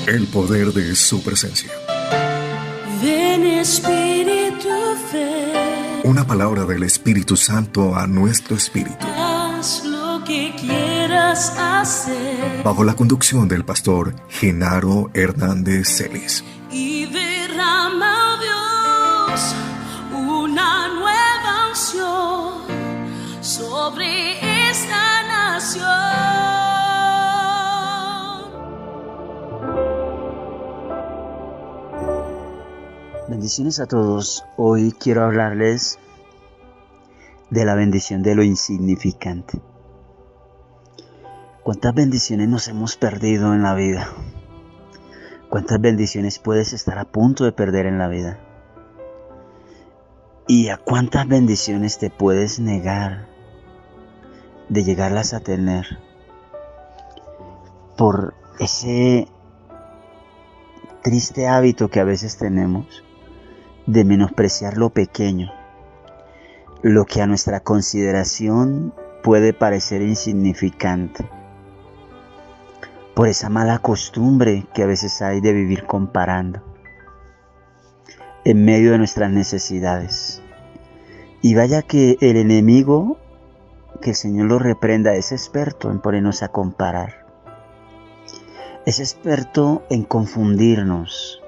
El poder de su presencia. Ven Espíritu, ven. Una palabra del Espíritu Santo a nuestro espíritu. Haz lo que quieras hacer. Bajo la conducción del pastor Genaro Hernández Celis. Y derrama, Dios, una nueva unción sobre esta nación. Bendiciones a todos. Hoy quiero hablarles de la bendición de lo insignificante. ¿Cuántas bendiciones nos hemos perdido en la vida? ¿Cuántas bendiciones puedes estar a punto de perder en la vida? ¿Y a cuántas bendiciones te puedes negar de llegarlas a tener por ese triste hábito que a veces tenemos de menospreciar lo pequeño, lo que a nuestra consideración puede parecer insignificante, por esa mala costumbre que a veces hay de vivir comparando en medio de nuestras necesidades? Y vaya que el enemigo, que el Señor lo reprenda, es experto en ponernos a comparar, es experto en confundirnos,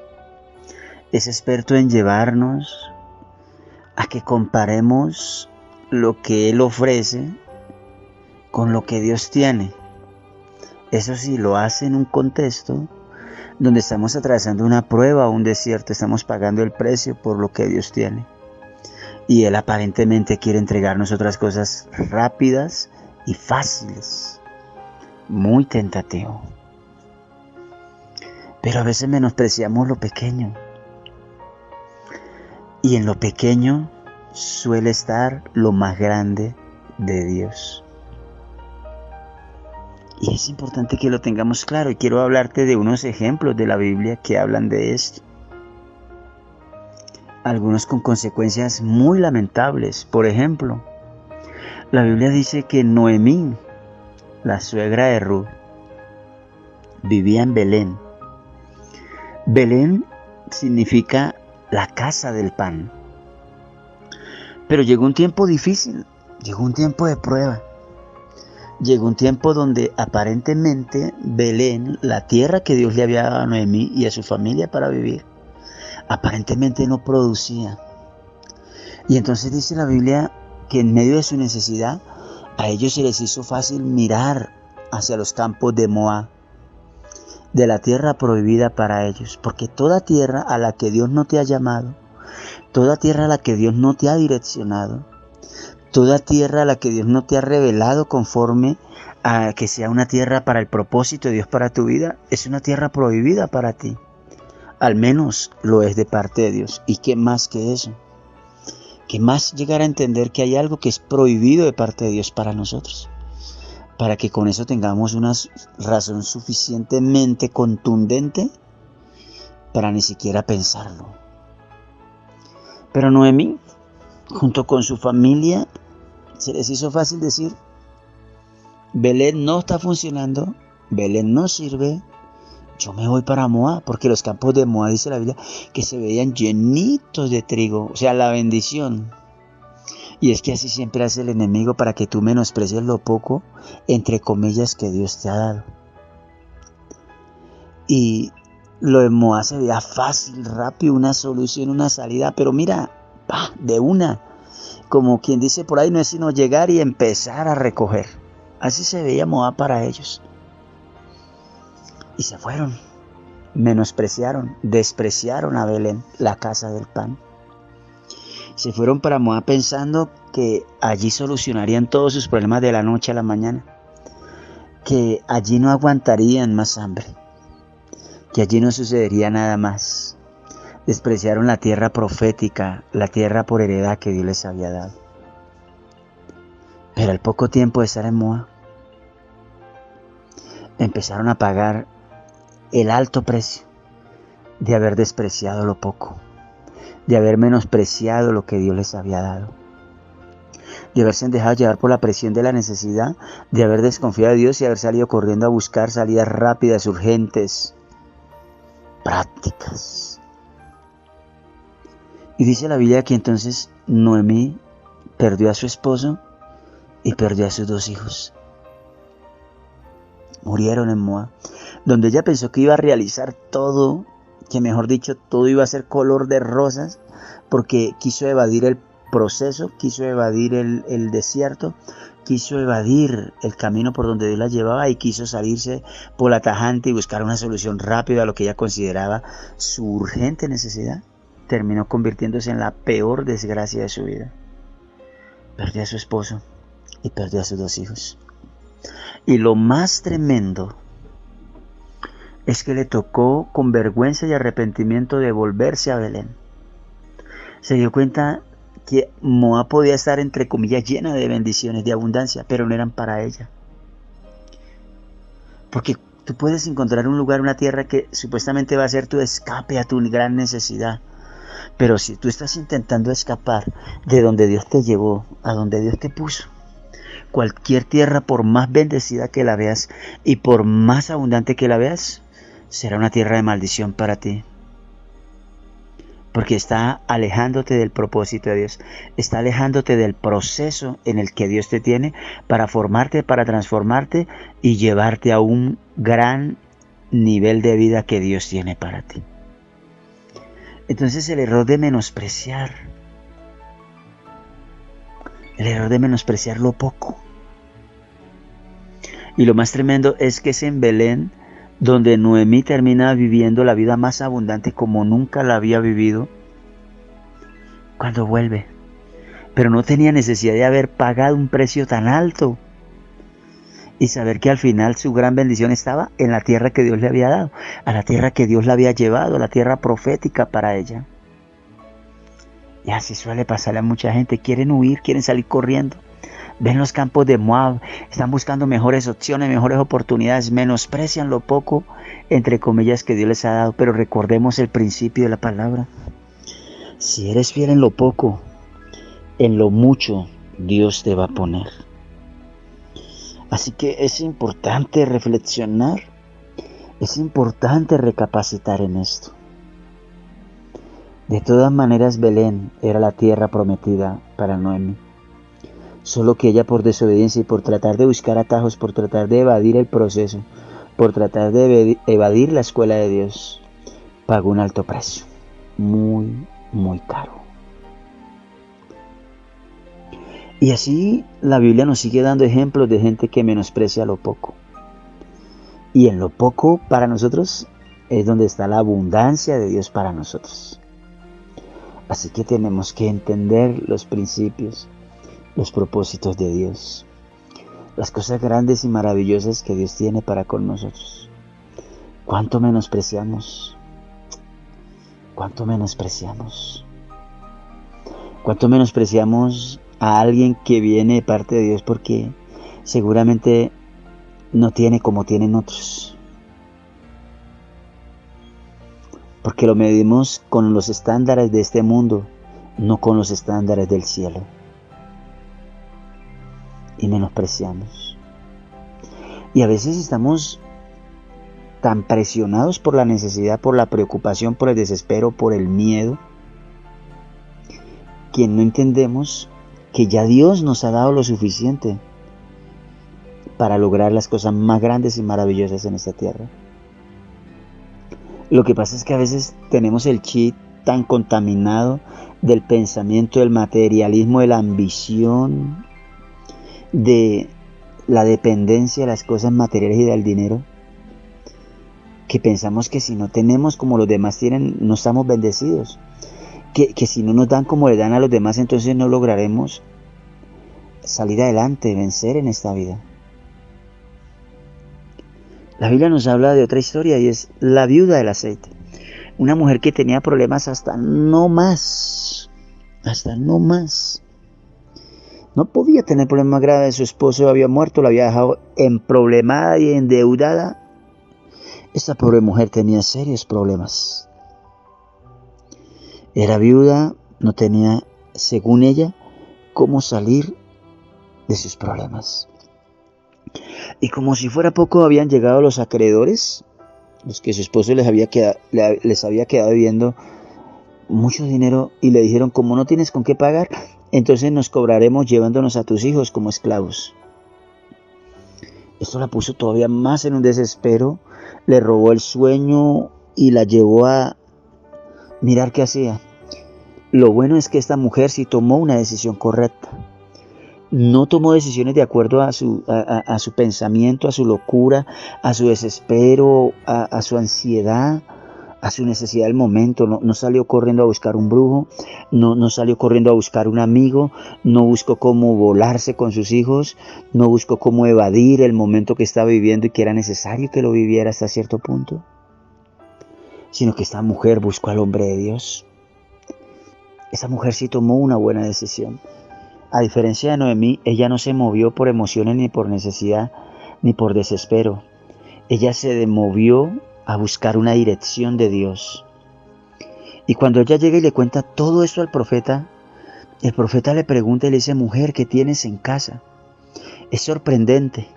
es experto en llevarnos a que comparemos lo que Él ofrece con lo que Dios tiene. Eso sí, lo hace en un contexto donde estamos atravesando una prueba o un desierto, estamos pagando el precio por lo que Dios tiene. Y Él aparentemente quiere entregarnos otras cosas rápidas y fáciles. Muy tentativo. Pero a veces menospreciamos lo pequeño. Y en lo pequeño suele estar lo más grande de Dios. Y es importante que lo tengamos claro. Y quiero hablarte de unos ejemplos de la Biblia que hablan de esto. Algunos con consecuencias muy lamentables. Por ejemplo, la Biblia dice que Noemí, la suegra de Ruth, vivía en Belén. Belén significa la casa del pan. Pero llegó un tiempo difícil, llegó un tiempo de prueba. Llegó un tiempo donde aparentemente Belén, la tierra que Dios le había dado a Noemí y a su familia para vivir, aparentemente no producía. Y entonces dice la Biblia que en medio de su necesidad, a ellos se les hizo fácil mirar hacia los campos de Moab, de la tierra prohibida para ellos. Porque toda tierra a la que Dios no te ha llamado, toda tierra a la que Dios no te ha direccionado, toda tierra a la que Dios no te ha revelado conforme a que sea una tierra para el propósito de Dios para tu vida, es una tierra prohibida para ti. Al menos lo es de parte de Dios. ¿Y qué más que eso? ¿Qué más llegar a entender que hay algo que es prohibido de parte de Dios para nosotros? Para que con eso tengamos una razón suficientemente contundente para ni siquiera pensarlo. Pero Noemí, junto con su familia, se les hizo fácil decir: Belén no está funcionando, Belén no sirve, yo me voy para Moab, porque los campos de Moab, dice la Biblia, que se veían llenitos de trigo, o sea, la bendición. Y es que así siempre hace el enemigo para que tú menosprecies lo poco, entre comillas, que Dios te ha dado. Y lo de Moab se veía fácil, rápido, una solución, una salida, pero mira, de una, como quien dice por ahí, no es sino llegar y empezar a recoger. Así se veía Moab para ellos. Y se fueron, menospreciaron, despreciaron a Belén, la casa del pan. Se fueron para Moab pensando que allí solucionarían todos sus problemas de la noche a la mañana, que allí no aguantarían más hambre, que allí no sucedería nada más. Despreciaron la tierra profética, la tierra por heredad que Dios les había dado. Pero al poco tiempo de estar en Moab, empezaron a pagar el alto precio de haber despreciado lo poco, de haber menospreciado lo que Dios les había dado, de haberse dejado llevar por la presión de la necesidad, de haber desconfiado de Dios y haber salido corriendo a buscar salidas rápidas, urgentes, prácticas. Y dice la Biblia que entonces Noemí perdió a su esposo y perdió a sus 2 hijos. Murieron en Moab, donde ella pensó que iba a realizar todo, que mejor dicho, todo iba a ser color de rosas, porque quiso evadir el proceso, quiso evadir el desierto, quiso evadir el camino por donde Dios la llevaba y quiso salirse por la tajante y buscar una solución rápida a lo que ella consideraba su urgente necesidad. Terminó convirtiéndose en la peor desgracia de su vida. Perdió a su esposo y perdió a sus 2 hijos. Y lo más tremendo es que le tocó con vergüenza y arrepentimiento devolverse a Belén. Se dio cuenta que Moab podía estar, entre comillas, llena de bendiciones, de abundancia, pero no eran para ella. Porque tú puedes encontrar un lugar, una tierra que supuestamente va a ser tu escape a tu gran necesidad. Pero si tú estás intentando escapar de donde Dios te llevó, a donde Dios te puso, cualquier tierra, por más bendecida que la veas y por más abundante que la veas, será una tierra de maldición para ti. Porque está alejándote del propósito de Dios, está alejándote del proceso en el que Dios te tiene para formarte, para transformarte y llevarte a un gran nivel de vida que Dios tiene para ti. Entonces el error de menospreciar lo poco. Y lo más tremendo es que es en Belén donde Noemí termina viviendo la vida más abundante como nunca la había vivido cuando vuelve. Pero no tenía necesidad de haber pagado un precio tan alto y saber que al final su gran bendición estaba en la tierra que Dios le había dado, a la tierra que Dios la había llevado, a la tierra profética para ella. Y así suele pasarle a mucha gente, quieren huir, quieren salir corriendo. Ven los campos de Moab, están buscando mejores opciones, mejores oportunidades, menosprecian lo poco, entre comillas, que Dios les ha dado. Pero recordemos el principio de la palabra. Si eres fiel en lo poco, en lo mucho Dios te va a poner. Así que es importante reflexionar, es importante recapacitar en esto. De todas maneras, Belén era la tierra prometida para Noemí. Solo que ella, por desobediencia y por tratar de buscar atajos, por tratar de evadir el proceso, por tratar de evadir la escuela de Dios, pagó un alto precio, muy, muy caro. Y así la Biblia nos sigue dando ejemplos de gente que menosprecia lo poco. Y en lo poco para nosotros es donde está la abundancia de Dios para nosotros. Así que tenemos que entender los principios, los propósitos de Dios, las cosas grandes y maravillosas que Dios tiene para con nosotros. ¿Cuánto menospreciamos? ¿Cuánto menospreciamos? ¿Cuánto menospreciamos a alguien que viene de parte de Dios porque seguramente no tiene como tienen otros? Porque lo medimos con los estándares de este mundo, no con los estándares del cielo. Y menospreciamos. Y a veces estamos tan presionados por la necesidad, por la preocupación, por el desespero, por el miedo, que no entendemos que ya Dios nos ha dado lo suficiente para lograr las cosas más grandes y maravillosas en esta tierra. Lo que pasa es que a veces tenemos el chip tan contaminado del pensamiento, del materialismo, de la ambición, de la dependencia de las cosas materiales y del dinero, que pensamos que si no tenemos como los demás tienen, no estamos bendecidos. Que si no nos dan como le dan a los demás, entonces no lograremos salir adelante, vencer en esta vida. La Biblia nos habla de otra historia y es la viuda del aceite. Una mujer que tenía problemas hasta no más. No podía tener problemas graves. Su esposo había muerto, la había dejado emproblemada y endeudada. Esta pobre mujer tenía serios problemas. Era viuda, no tenía, según ella, cómo salir de sus problemas. Y como si fuera poco, habían llegado los acreedores los que su esposo les había quedado debiendo mucho dinero, y le dijeron: como no tienes con qué pagar, entonces nos cobraremos llevándonos a tus hijos como esclavos. Esto la puso todavía más en un desespero, le robó el sueño y la llevó a mirar qué hacía. Lo bueno es que esta mujer sí tomó una decisión correcta. No tomó decisiones de acuerdo a su pensamiento, a su locura, a su desespero, a su ansiedad, a su necesidad del momento. No salió corriendo a buscar un brujo, no salió corriendo a buscar un amigo, no buscó cómo volarse con sus hijos, no buscó cómo evadir el momento que estaba viviendo y que era necesario que lo viviera hasta cierto punto, sino que esta mujer buscó al hombre de Dios. Esa mujer sí tomó una buena decisión. A diferencia de Noemí, ella no se movió por emociones, ni por necesidad, ni por desespero. Ella se movió a buscar una dirección de Dios. Y cuando ella llega y le cuenta todo esto al profeta, el profeta le pregunta y le dice: mujer, ¿qué tienes en casa? Es sorprendente.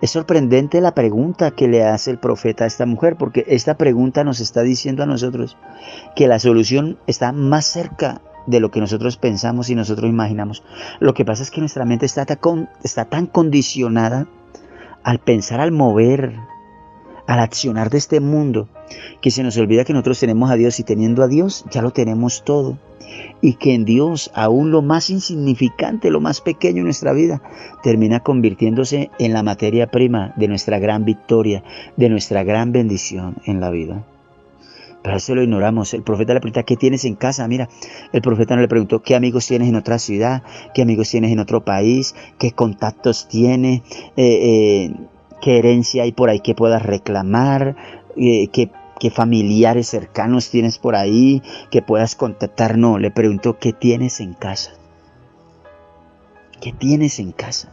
Es sorprendente la pregunta que le hace el profeta a esta mujer, porque esta pregunta nos está diciendo a nosotros que la solución está más cerca de lo que nosotros pensamos y nosotros imaginamos. Lo que pasa es que nuestra mente está tan condicionada al pensar, al mover, al accionar de este mundo, que se nos olvida que nosotros tenemos a Dios, y teniendo a Dios ya lo tenemos todo, y que en Dios aún lo más insignificante, lo más pequeño en nuestra vida, termina convirtiéndose en la materia prima de nuestra gran victoria, de nuestra gran bendición en la vida. Pero eso lo ignoramos. El profeta le pregunta: ¿qué tienes en casa? Mira, el profeta no le preguntó: ¿qué amigos tienes en otra ciudad? ¿Qué amigos tienes en otro país? ¿Qué contactos tienes? ¿Qué herencia hay por ahí que puedas reclamar? ¿Qué familiares cercanos tienes por ahí que puedas contactar? No, le preguntó: ¿qué tienes en casa? ¿Qué tienes en casa?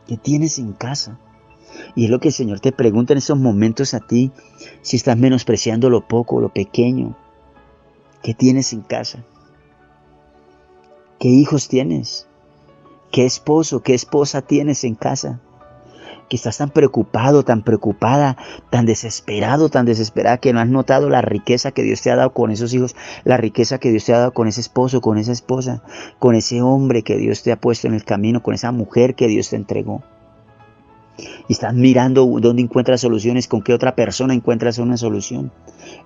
¿Qué tienes en casa? Y es lo que el Señor te pregunta en esos momentos a ti, si estás menospreciando lo poco, lo pequeño. ¿Qué tienes en casa? ¿Qué hijos tienes? ¿Qué esposo, qué esposa tienes en casa? Que estás tan preocupado, tan preocupada, tan desesperado, tan desesperada, que no has notado la riqueza que Dios te ha dado con esos hijos, la riqueza que Dios te ha dado con ese esposo, con esa esposa, con ese hombre que Dios te ha puesto en el camino, con esa mujer que Dios te entregó. Y estás mirando dónde encuentras soluciones, con qué otra persona encuentras una solución,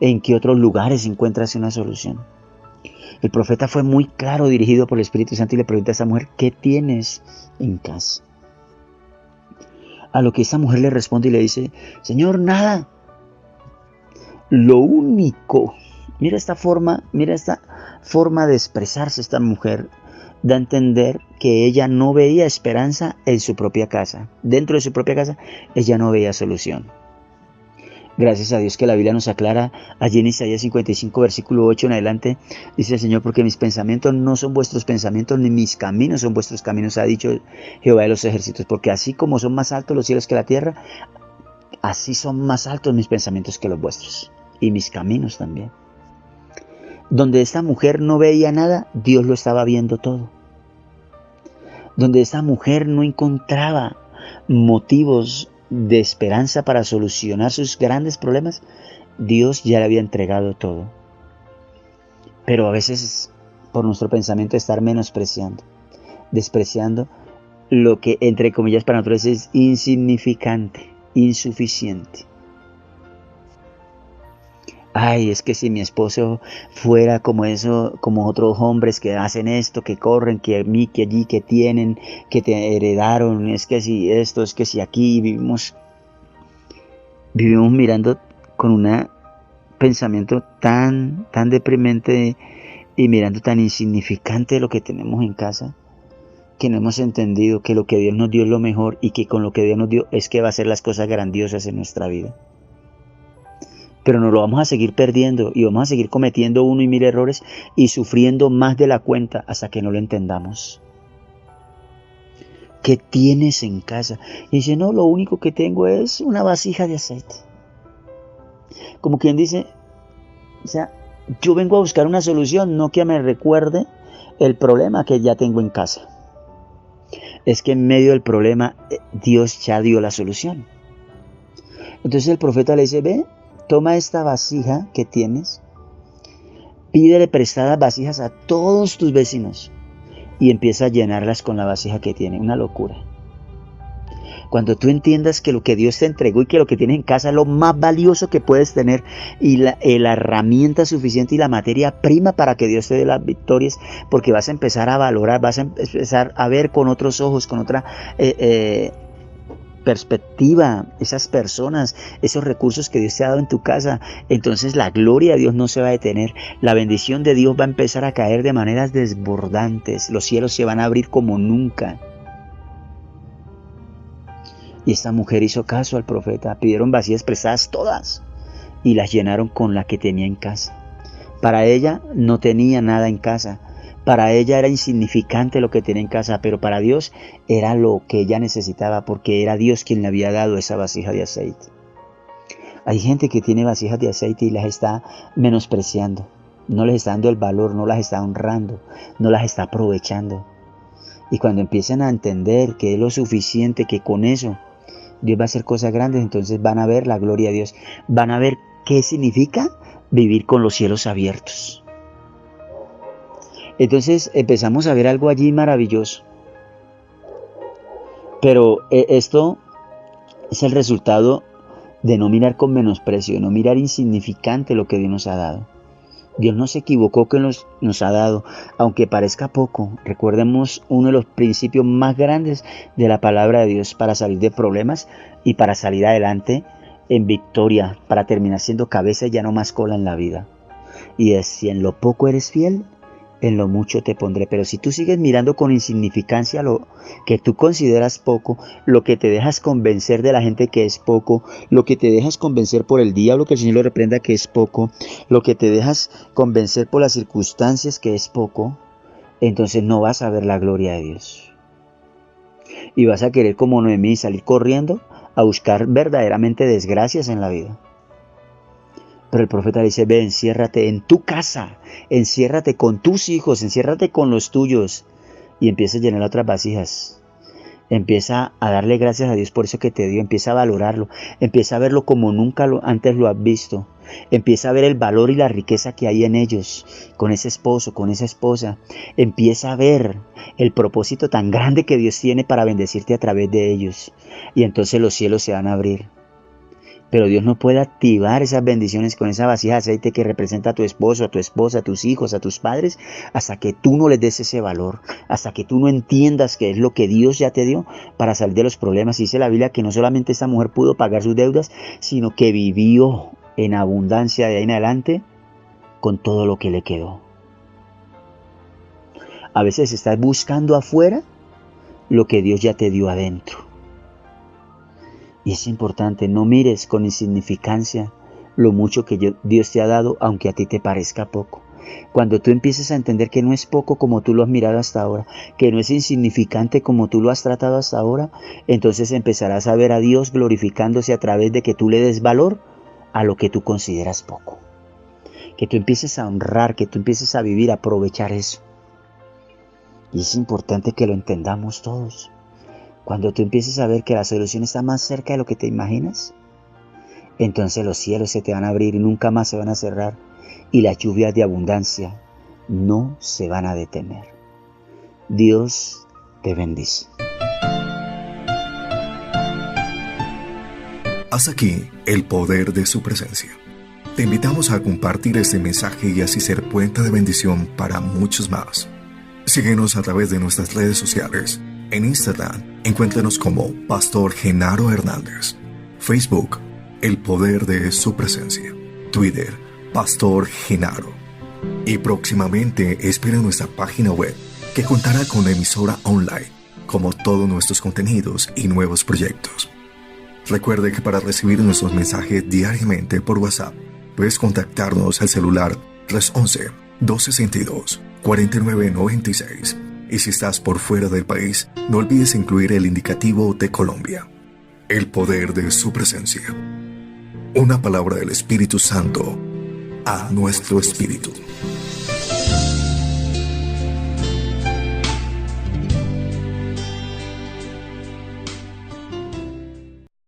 en qué otros lugares encuentras una solución. El profeta fue muy claro, dirigido por el Espíritu Santo, y le pregunta a esa mujer: ¿qué tienes en casa? A lo que esa mujer le responde y le dice: Señor, nada. Lo único, mira esta forma de expresarse esta mujer, da a entender que ella no veía esperanza en su propia casa. Dentro de su propia casa, ella no veía solución. Gracias a Dios que la Biblia nos aclara allí en Isaías 55, versículo 8 en adelante. Dice el Señor: porque mis pensamientos no son vuestros pensamientos, ni mis caminos son vuestros caminos, ha dicho Jehová de los ejércitos. Porque así como son más altos los cielos que la tierra, así son más altos mis pensamientos que los vuestros, y mis caminos también. Donde esta mujer no veía nada, Dios lo estaba viendo todo. Donde esta mujer no encontraba motivos de esperanza para solucionar sus grandes problemas, Dios ya le había entregado todo. Pero a veces, por nuestro pensamiento, estar menospreciando, despreciando lo que, entre comillas, para nosotros es insignificante, insuficiente. Ay, es que si mi esposo fuera como eso, como otros hombres que hacen esto, que corren, que allí, que tienen, que te heredaron, es que si esto, es que si aquí, vivimos mirando con un pensamiento tan deprimente y mirando tan insignificante lo que tenemos en casa, que no hemos entendido que lo que Dios nos dio es lo mejor, y que con lo que Dios nos dio es que va a hacer las cosas grandiosas en nuestra vida. Pero nos lo vamos a seguir perdiendo, y vamos a seguir cometiendo uno y mil errores y sufriendo más de la cuenta hasta que no lo entendamos. ¿Qué tienes en casa? Y dice: no, lo único que tengo es una vasija de aceite. Como quien dice, o sea, yo vengo a buscar una solución, no que me recuerde el problema que ya tengo en casa. Es que en medio del problema Dios ya dio la solución. Entonces el profeta le dice, ve, toma esta vasija que tienes, pídele prestadas vasijas a todos tus vecinos y empieza a llenarlas con la vasija que tiene. Una locura. Cuando tú entiendas que lo que Dios te entregó y que lo que tienes en casa es lo más valioso que puedes tener y la herramienta suficiente y la materia prima para que Dios te dé las victorias, porque vas a empezar a valorar, vas a empezar a ver con otros ojos, con otra perspectiva, esas personas, esos recursos que Dios te ha dado en tu casa. Entonces la gloria de Dios no se va a detener, la bendición de Dios va a empezar a caer de maneras desbordantes, los cielos se van a abrir como nunca. Y esta mujer hizo caso al profeta, pidieron vasijas prestadas todas y las llenaron con la que tenía en casa. Para ella no tenía nada en casa, para ella era insignificante lo que tenía en casa, pero para Dios era lo que ella necesitaba, porque era Dios quien le había dado esa vasija de aceite. Hay gente que tiene vasijas de aceite y las está menospreciando, no les está dando el valor, no las está honrando, no las está aprovechando. Y cuando empiezan a entender que es lo suficiente, que con eso Dios va a hacer cosas grandes, entonces van a ver la gloria de Dios, van a ver qué significa vivir con los cielos abiertos. Entonces empezamos a ver algo allí maravilloso. Pero esto es el resultado de no mirar con menosprecio, de no mirar insignificante lo que Dios nos ha dado. Dios no se equivocó que nos ha dado, aunque parezca poco. Recordemos uno de los principios más grandes de la palabra de Dios para salir de problemas y para salir adelante en victoria, para terminar siendo cabeza y ya no más cola en la vida. Y es, si en lo poco eres fiel, en lo mucho te pondré. Pero si tú sigues mirando con insignificancia lo que tú consideras poco, lo que te dejas convencer de la gente que es poco, lo que te dejas convencer por el diablo, que el Señor lo reprenda, que es poco, lo que te dejas convencer por las circunstancias, que es poco, entonces no vas a ver la gloria de Dios. Y vas a querer, como Noemí, salir corriendo a buscar verdaderamente desgracias en la vida. Pero el profeta le dice, ve, enciérrate en tu casa, enciérrate con tus hijos, enciérrate con los tuyos. Y empieza a llenar otras vasijas. Empieza a darle gracias a Dios por eso que te dio. Empieza a valorarlo. Empieza a verlo como nunca antes lo has visto. Empieza a ver el valor y la riqueza que hay en ellos, con ese esposo, con esa esposa. Empieza a ver el propósito tan grande que Dios tiene para bendecirte a través de ellos. Y entonces los cielos se van a abrir. Pero Dios no puede activar esas bendiciones con esa vasija de aceite que representa a tu esposo, a tu esposa, a tus hijos, a tus padres, hasta que tú no les des ese valor, hasta que tú no entiendas que es lo que Dios ya te dio para salir de los problemas. Y dice la Biblia que no solamente esta mujer pudo pagar sus deudas, sino que vivió en abundancia de ahí en adelante con todo lo que le quedó. A veces estás buscando afuera lo que Dios ya te dio adentro. Y es importante, no mires con insignificancia lo mucho que Dios te ha dado, aunque a ti te parezca poco. Cuando tú empieces a entender que no es poco como tú lo has mirado hasta ahora, que no es insignificante como tú lo has tratado hasta ahora, entonces empezarás a ver a Dios glorificándose a través de que tú le des valor a lo que tú consideras poco. Que tú empieces a honrar, que tú empieces a vivir, a aprovechar eso. Y es importante que lo entendamos todos. Cuando tú empieces a ver que la solución está más cerca de lo que te imaginas, entonces los cielos se te van a abrir y nunca más se van a cerrar. Y las lluvias de abundancia no se van a detener. Dios te bendice. Hasta aquí el poder de su presencia. Te invitamos a compartir este mensaje y así ser puente de bendición para muchos más. Síguenos a través de nuestras redes sociales. En Instagram, encuéntranos como Pastor Genaro Hernández. Facebook, El Poder de Su Presencia. Twitter, Pastor Genaro. Y próximamente espera nuestra página web, que contará con la emisora online, como todos nuestros contenidos y nuevos proyectos. Recuerde que para recibir nuestros mensajes diariamente por WhatsApp, puedes contactarnos al celular 311-262-4996. Y si estás por fuera del país, no olvides incluir el indicativo de Colombia. El poder de su presencia. Una palabra del Espíritu Santo a nuestro espíritu.